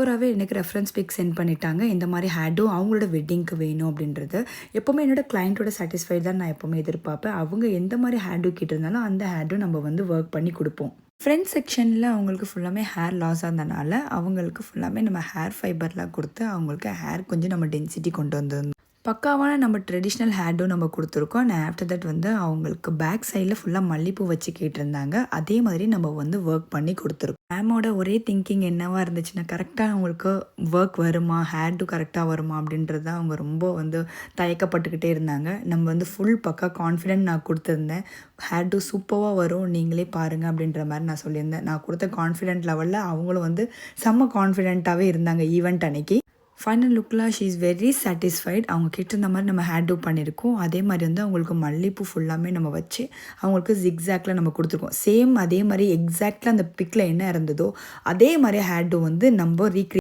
ஓவராகவே எனக்கு reference pic send பண்ணிட்டாங்க. இந்த மாதிரி ஹேடும் அவங்களோட வெட்டிங்க்கு வேணும் அப்படின்றது. எப்போவுமே என்னோட கிளையண்ட்டோட சாட்டிஸ்ஃபைட் தான் நான் எப்போவுமே எதிர்பார்ப்பேன். அவங்க எந்த மாதிரி ஹேர்டூ கேட்டிருந்தாலும் அந்த ஹேர்டும் நம்ம வந்து ஒர்க் பண்ணி கொடுப்போம். ஃப்ரண்ட் செக்ஷனில் அவங்களுக்கு ஃபுல்லாமே ஹேர் லாஸ் ஆனதுனால அவங்களுக்கு ஃபுல்லாமே நம்ம ஹேர் ஃபைபர்லாம் கொடுத்து அவங்களுக்கு ஹேர் கொஞ்சம் நம்ம டென்சிட்டி கொண்டு வந்திருந்தோம். பக்காவான நம்ம ட்ரெடிஷ்னல் ஹேர்டும் நம்ம கொடுத்துருக்கோம். அண்ட் ஆஃப்டர் தட் வந்து அவங்களுக்கு பேக் சைடில் ஃபுல்லாக மல்லிப்பூ வச்சு கேட்டிருந்தாங்க. அதே மாதிரி நம்ம வந்து ஒர்க் பண்ணி கொடுத்துருக்கோம். மேமோட ஒரே திங்கிங் என்னவாக இருந்துச்சுன்னா, கரெக்டாக அவங்களுக்கு ஒர்க் வருமா, ஹேர்டு கரெக்டாக வருமா அப்படின்றது தான் அவங்க ரொம்ப வந்து தயக்கப்பட்டுக்கிட்டே இருந்தாங்க. நம்ம வந்து ஃபுல் பக்கா கான்ஃபிடென்ட் நான் கொடுத்துருந்தேன். ஹேர்டு சூப்பராக வரும், நீங்களே பாருங்கள் அப்படின்ற மாதிரி நான் சொல்லியிருந்தேன். நான் கொடுத்த கான்ஃபிடென்ட் லெவலில் அவங்களும் வந்து செம்ம கான்ஃபிடென்ட்டாகவே இருந்தாங்க ஈவெண்ட் அன்னைக்கு. ஃபைனல் லுக்கில் ஷீ இஸ் வெரி சாட்டிஸ்ஃபைட். அவங்க கேட்டிருந்த மாதிரி நம்ம ஹேர் டூ பண்ணியிருக்கோம். அதே மாதிரி வந்து அவங்களுக்கு மல்லிப்பூ ஃபுல்லாமே நம்ம வச்சு அவங்களுக்கு ஜிக்ஸாக்டில் நம்ம கொடுத்துருக்கோம். சேம் அதே மாதிரி எக்ஸாக்டில் அந்த பிக்கில் என்ன இருந்ததோ அதே மாதிரி ஹேர் டூ வந்து நம்ம ரீக்ரியேட்